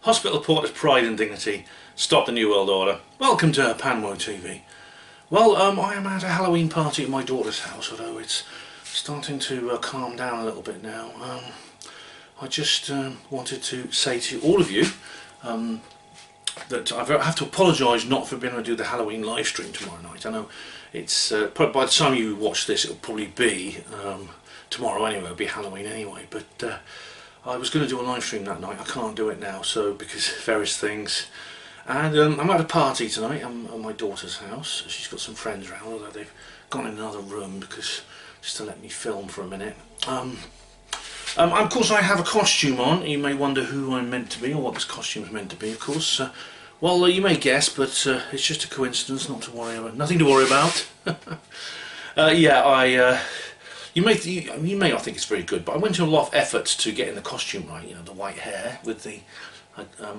Hospital Porter's Pride and Dignity, Stop the New World Order. Welcome to HPANWO TV. Well, I am at a Halloween party at my daughter's house, although it's starting to calm down a little bit now. I just wanted to say to all of you that I have to apologise not for being able to do the Halloween live stream tomorrow night. I know it's by the time you watch this it'll probably be tomorrow anyway, it'll be Halloween anyway, but I was going to do a live stream that night. I can't do it now, so because of various things. And I'm at a party tonight. I'm at my daughter's house. She's got some friends around, although they've gone in another room because just to let me film for a minute. Of course, I have a costume on. You may wonder who I'm meant to be or what this costume is meant to be. Of course, well, you may guess, but it's just a coincidence. Not to worry about. Nothing to worry about. Yeah, you may not think it's very good, but I went to a lot of effort to get in the costume right. You know, the white hair with the.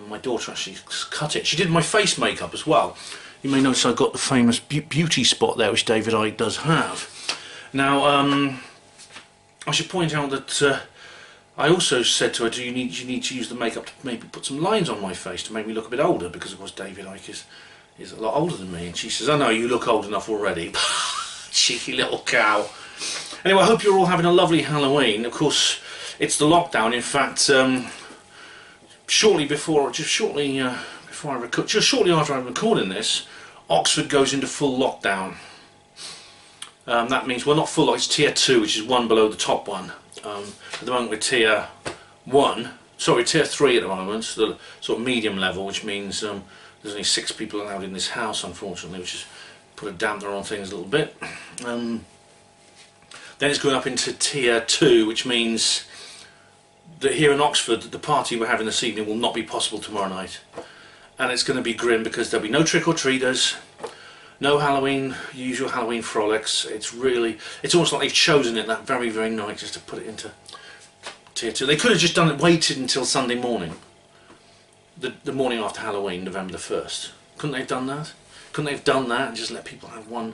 My daughter actually cut it. She did my face makeup as well. You may notice I got the famous beauty spot there, which David Icke does have. Now, I should point out that I also said to her, "Do you need to use the makeup to maybe put some lines on my face to make me look a bit older?" Because of course David Icke is a lot older than me, and she says, "Oh no, you look old enough already." Cheeky little cow. Anyway, I hope you're all having a lovely Halloween. Of course, it's the lockdown. In fact, shortly after I'm recording this, Oxford goes into full lockdown. That means, well, not full, it's tier 2, which is one below the top one. At the moment we're tier 3 at the moment, the sort of medium level, which means there's only 6 people allowed in this house, unfortunately, which has put a dampener on things a little bit. Then it's going up into tier 2, which means that here in Oxford, the party we're having this evening will not be possible tomorrow night. And it's going to be grim because there'll be no trick-or-treaters, no Halloween, usual Halloween frolics. It's almost like they've chosen it that very, very night just to put it into tier 2. They could have just waited until Sunday morning, the morning after Halloween, November the 1st. Couldn't they have done that? Couldn't they have done that and just let people have a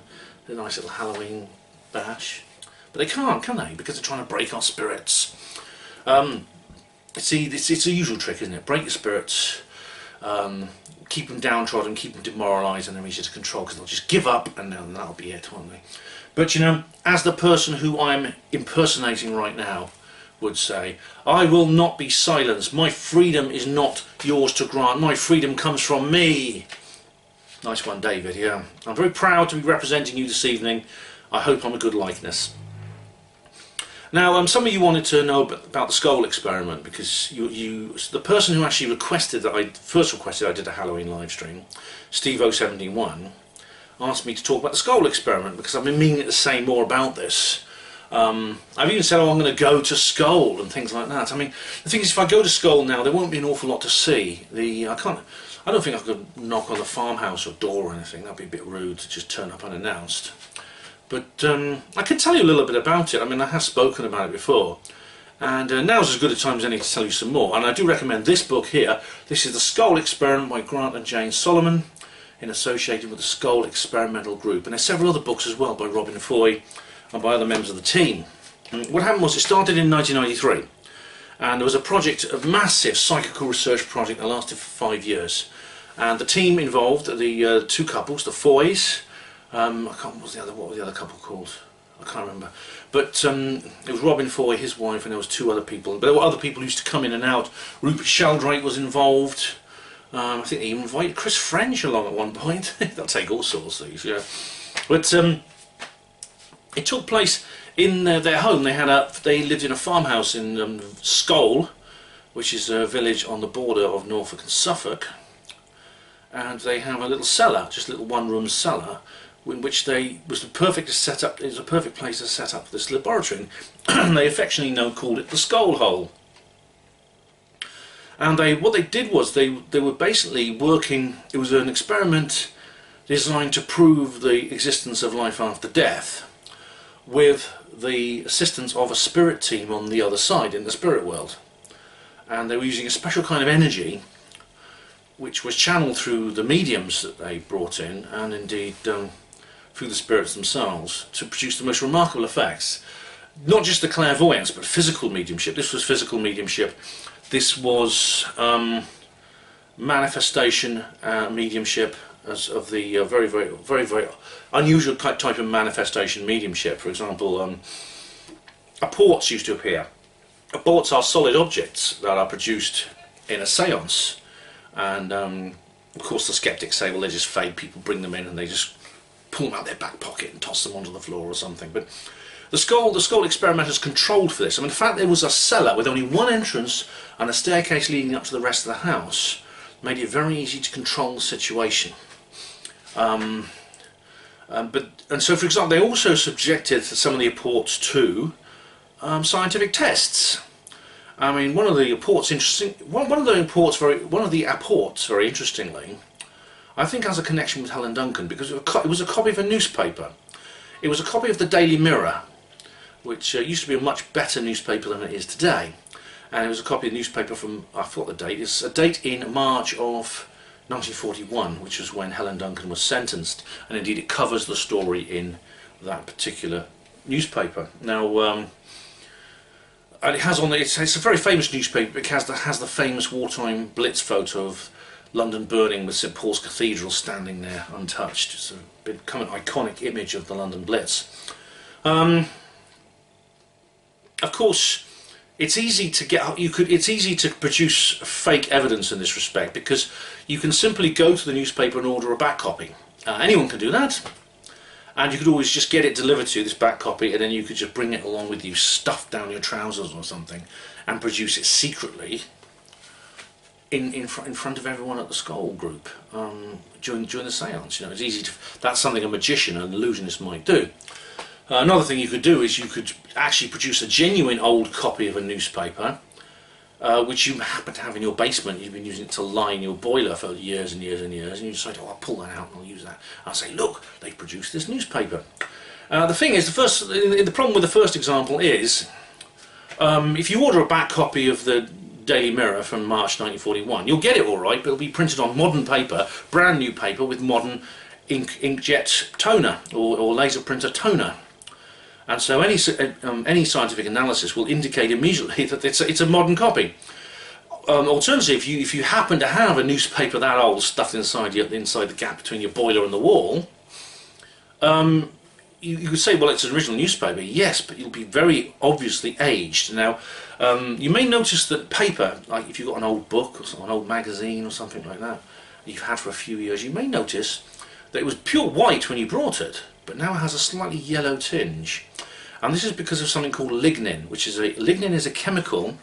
nice little Halloween bash? But they can't, can they? Because they're trying to break our spirits. See, it's a usual trick, isn't it? Break your spirits, keep them downtrodden, keep them demoralised, and they're easier to control because they'll just give up and then that'll be it, won't they? But you know, as the person who I'm impersonating right now would say, I will not be silenced. My freedom is not yours to grant. My freedom comes from me. Nice one, David, yeah. I'm very proud to be representing you this evening. I hope I'm a good likeness. Now, some of you wanted to know about the Scole experiment because the person who actually requested that I did a Halloween live stream, Steve071, asked me to talk about the Scole experiment because I've been meaning to say more about this. I've even said, oh, I'm going to go to Scole and things like that. I mean, the thing is, if I go to Scole now, there won't be an awful lot to see. I don't think I could knock on the farmhouse or door or anything. That'd be a bit rude to just turn up unannounced. But I can tell you a little bit about it. I mean, I have spoken about it before, and now's as good a time as any to tell you some more. And I do recommend this book here. This is The Scole Experiment by Grant and Jane Solomon, in association with the Scole Experimental Group. And there's several other books as well by Robin Foy and by other members of the team. And what happened was it started in 1993, and there was a massive psychical research project that lasted for 5 years. And the team involved, the two couples, the Foys. I can't. What was the other couple called? I can't remember. But it was Robin Foy, his wife, and there was 2 other people. But there were other people who used to come in and out. Rupert Sheldrake was involved. I think they even invited Chris French along at one point. They'll take all sorts of these, yeah. But it took place in their home. They lived in a farmhouse in Scole, which is a village on the border of Norfolk and Suffolk. And they have a little cellar, just a little one-room cellar, in which was the perfect place to set up this laboratory. And they affectionately called it the Scole hole. And what they did was they were basically working. It was an experiment designed to prove the existence of life after death, with the assistance of a spirit team on the other side in the spirit world. And they were using a special kind of energy, which was channeled through the mediums that they brought in, and indeed through the spirits themselves, to produce the most remarkable effects. Not just the clairvoyance, but physical mediumship. This was physical mediumship. This was manifestation mediumship as of the very unusual type of manifestation mediumship. For example, apports used to appear. Apports are solid objects that are produced in a seance, and of course the skeptics say, well, they're just fake. People bring them in and they just pull them out their back pocket and toss them onto the floor or something. But the Scole experimenters controlled for this. I mean, in fact, there was a cellar with only one entrance and a staircase leading up to the rest of the house. Made it very easy to control the situation. And so, for example, they also subjected some of the apports to scientific tests. I mean, one of the apports, very interestingly, I think has a connection with Helen Duncan, because it was a copy of a newspaper. It was a copy of the Daily Mirror, which used to be a much better newspaper than it is today. And it was a copy of the newspaper from, I forgot the date, it's a date in March of 1941, which was when Helen Duncan was sentenced, and indeed it covers the story in that particular newspaper. Now, and it has on it's a very famous newspaper because it has the famous wartime Blitz photo of London burning with St Paul's Cathedral standing there untouched. It's become an iconic image of the London Blitz. Of course, it's easy to it's easy to produce fake evidence in this respect, because you can simply go to the newspaper and order a back copy. Anyone can do that, and you could always just get it delivered to you, this back copy, and then you could just bring it along with you, stuffed down your trousers or something, and produce it secretly in front of everyone at the Scole group during the séance. You know, it's easy to. That's something a magician, an illusionist, might do. Another thing you could do is you could actually produce a genuine old copy of a newspaper, which you happen to have in your basement. You've been using it to line your boiler for years and years and years, and you decide, oh, I'll pull that out and I'll use that. I'll say, look, they've produced this newspaper. The thing is, the problem with the first example is, if you order a back copy of the Daily Mirror from March 1941, you'll get it all right, but it'll be printed on modern paper, brand new paper with modern inkjet toner or laser printer toner. And so any scientific analysis will indicate immediately that it's a modern copy. Alternatively, if you happen to have a newspaper that old stuffed inside the gap between your boiler and the wall, you could say, well, it's an original newspaper. Yes, but you'll be very obviously aged. Now, you may notice that paper, like if you've got an old book or an old magazine or something like that you've had for a few years, you may notice that it was pure white when you brought it, but now it has a slightly yellow tinge. And this is because of something called lignin, lignin is a chemical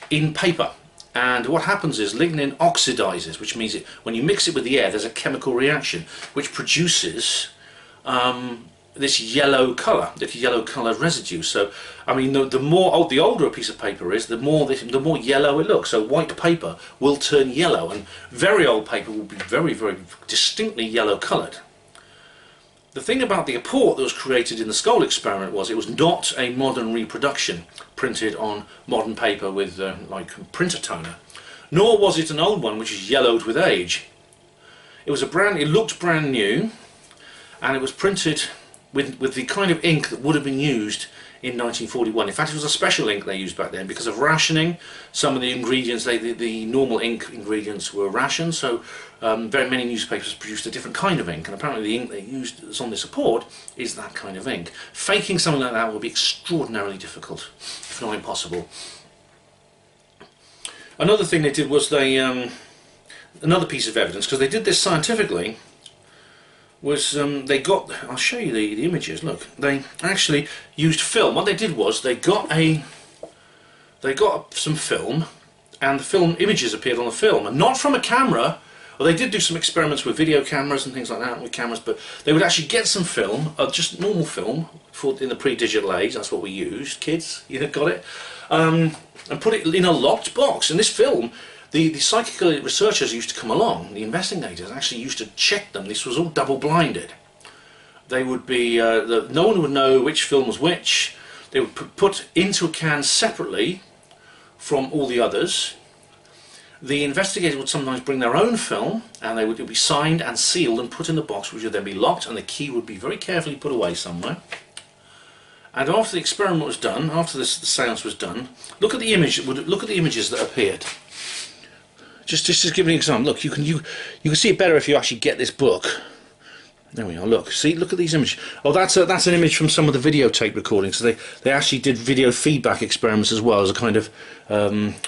in paper. And what happens is lignin oxidizes, which means when you mix it with the air, there's a chemical reaction which produces this yellow colour, residue. So, I mean, the older a piece of paper is, the more yellow it looks. So white paper will turn yellow, and very old paper will be very, very distinctly yellow coloured. The thing about the apport that was created in the Scole experiment was it was not a modern reproduction printed on modern paper with like printer toner, nor was it an old one which is yellowed with age. It looked brand new, and it was printed with the kind of ink that would have been used in 1941. In fact, it was a special ink they used back then because of rationing. Some of the ingredients, the normal ink ingredients were rationed, so very many newspapers produced a different kind of ink, and apparently the ink they used that's on this support is that kind of ink. Faking something like that would be extraordinarily difficult, if not impossible. Another thing they did was another piece of evidence, because they did this scientifically, was I'll show you the images. Look, they actually used film. What they did was they got some film, and the film images appeared on the film, and not from a camera. Well, they did do some experiments with video cameras and things like that with cameras, but they would actually get some film, just normal film, in the pre-digital age. That's what we used, kids. You got it, and put it in a locked box. And this film, the psychic researchers used to come along, the investigators actually used to check them. This was all double-blinded. They would be, no one would know which film was which. They would put into a can separately from all the others. The investigators would sometimes bring their own film, and it would be signed and sealed and put in the box, which would then be locked, and the key would be very carefully put away somewhere. And after the experiment was done, after the séance was done, look at the images that appeared. Just give me an example. Look, you can see it better if you actually get this book. There we are. Look, see, look at these images. Oh, that's an image from some of the videotape recordings. So they actually did video feedback experiments as well as a kind of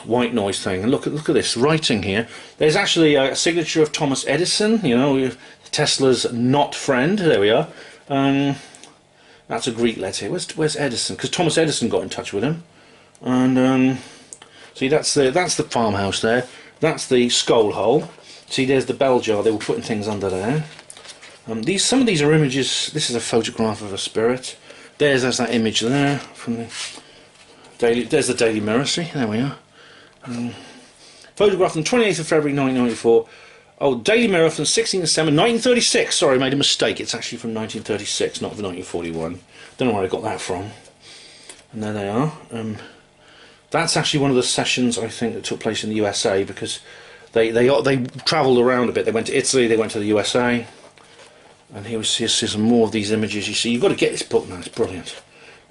white noise thing. And look at this writing here. There's actually a signature of Thomas Edison. You know, Tesla's not friend. There we are. That's a Greek letter. Where's Edison? Because Thomas Edison got in touch with him. And see, that's the farmhouse there. That's the Scole hole. See, there's the bell jar. They were putting things under there. Some of these are images. This is a photograph of a spirit. There's that image there from the Daily. There's the Daily Mirror. See, there we are. Photographed on 28th of February 1994. Oh, Daily Mirror from 16th December 1936. Sorry, I made a mistake. It's actually from 1936, not from 1941. Don't know where I got that from. And there they are. That's actually one of the sessions I think that took place in the USA, because they travelled around a bit. They went to Italy. They went to the USA. And here's some more of these images. You see, you've got to get this book, man. It's brilliant.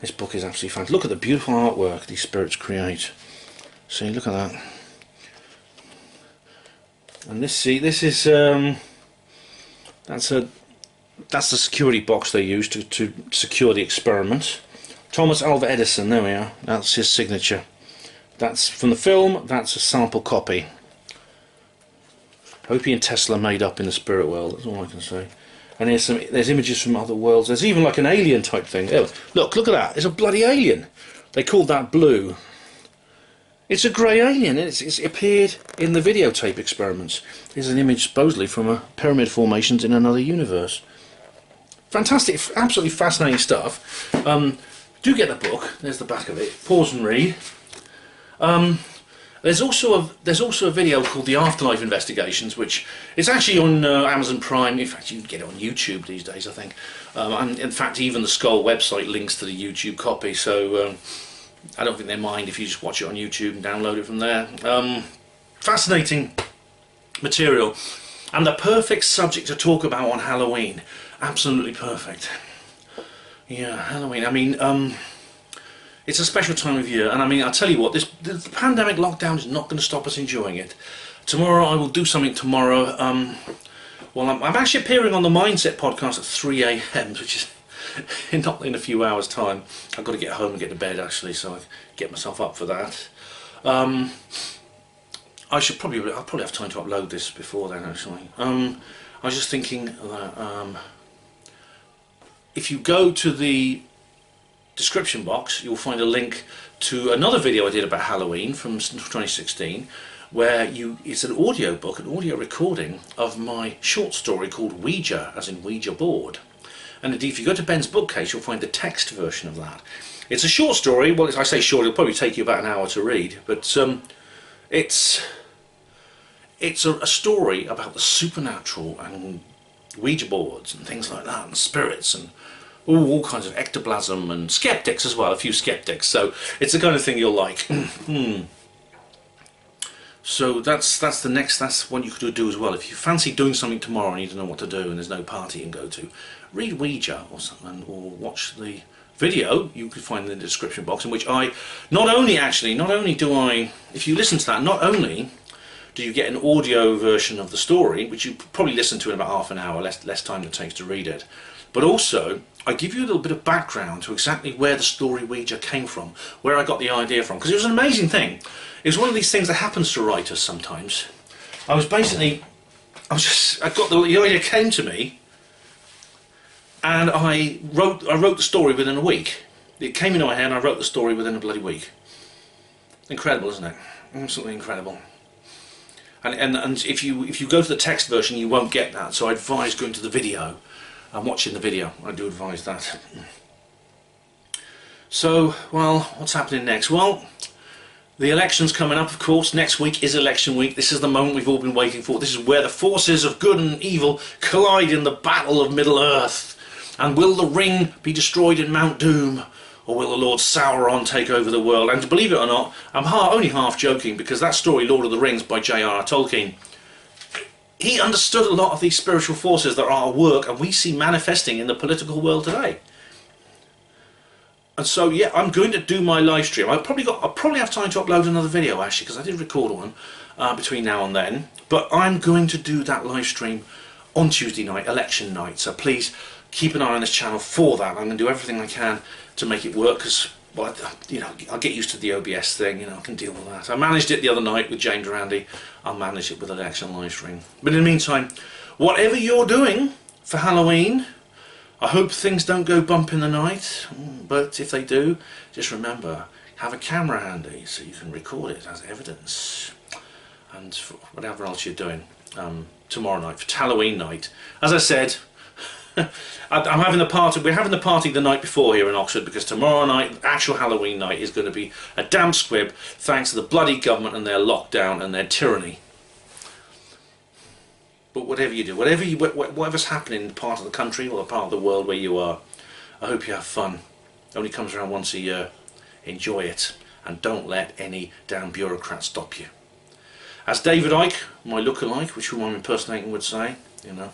This book is absolutely fantastic. Look at the beautiful artwork these spirits create. See, look at that. And this is that's the security box they used to secure the experiment. Thomas Alva Edison. There we are. That's his signature. That's from the film. That's a sample copy. Hope he and Tesla made up in the spirit world. That's all I can say. And there's images from other worlds. There's even like an alien type thing. Oh, look at that. It's a bloody alien. They called that blue. It's a grey alien. It's appeared in the videotape experiments. There's an image supposedly from a pyramid formations in another universe. Fantastic, absolutely fascinating stuff. Do get the book. There's the back of it. Pause and read. There's also a video called The Afterlife Investigations, which is actually on Amazon Prime. In fact, you can get it on YouTube these days, I think. And in fact, even the Scole website links to the YouTube copy, so I don't think they mind if you just watch it on YouTube and download it from there. Fascinating material, and the perfect subject to talk about on Halloween. Absolutely perfect. Yeah, Halloween. I mean, it's a special time of year, and I mean, I'll tell you what, the pandemic lockdown is not going to stop us enjoying it. Tomorrow I will do something tomorrow. Well, I'm actually appearing on the Mindset podcast at 3 AM, which is not in a few hours' time. I've got to get home and get to bed actually, so I get myself up for that. I'll probably have time to upload this before then actually. I was just thinking that if you go to the description box, you'll find a link to another video I did about Halloween from 2016, where it's an audio book, an audio recording of my short story called Ouija, as in Ouija board. And indeed, if you go to Ben's bookcase, you'll find the text version of that. It's a short story. Well, I say short, it'll probably take you about an hour to read, but it's a story about the supernatural and Ouija boards and things like that, and spirits and all kinds of ectoplasm, and skeptics as well, a few skeptics. So it's the kind of thing you'll like. So that's what you could do as well. If you fancy doing something tomorrow and you don't know what to do and there's no party you can go to, read Ouija or something, or watch the video you can find in the description box, in which I not only do I, if you listen to that, not only do you get an audio version of the story, which you probably listen to in about half an hour, less time than it takes to read it, but also I give you a little bit of background to exactly where the story Ouija came from, where I got the idea from, because it was an amazing thing. It was one of these things that happens to writers sometimes. The idea came to me, and I wrote the story within a week. It came into my head and I wrote the story within a bloody week. Incredible, isn't it? Absolutely incredible. And if you go to the text version, you won't get that, so I advise going to the video and watching the video. I do advise that. So, well, what's happening next? Well, the election's coming up, of course. Next week is election week. This is the moment we've all been waiting for. This is where the forces of good and evil collide in the battle of Middle-earth. And will the ring be destroyed in Mount Doom? Or will the Lord Sauron take over the world? And believe it or not, I'm only half joking, because that story, Lord of the Rings by J.R.R. Tolkien, he understood a lot of these spiritual forces that are at work and we see manifesting in the political world today. And so, yeah, I'm going to do my live stream. I'll probably have time to upload another video actually, because I did record one. between now and then, but I'm going to do that live stream on Tuesday night, election night, so please keep an eye on this channel for that. I'm going to do everything I can to make it work, because, well, you know, I'll get used to the OBS thing, you know, I can deal with that. I managed it the other night with James Randy, I'll manage it with election live stream. But in the meantime, whatever you're doing for Halloween, I hope things don't go bump in the night, but if they do, just remember, have a camera handy so you can record it as evidence. And for whatever else you're doing tomorrow night, for Halloween night. As I said, I'm having the party. We're having the party the night before here in Oxford, because tomorrow night, actual Halloween night, is going to be a damn squib, thanks to the bloody government and their lockdown and their tyranny. But whatever you do, whatever's happening in the part of the country or the part of the world where you are, I hope you have fun. It only comes around once a year. Enjoy it, and don't let any damn bureaucrat stop you. As David Icke, my lookalike, which whom I'm impersonating, would say, you know,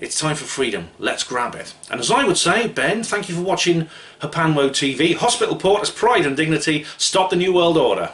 it's time for freedom. Let's grab it. And as I would say, Ben, thank you for watching HPANWO TV. Hospital Port as pride and dignity. Stop the New World Order.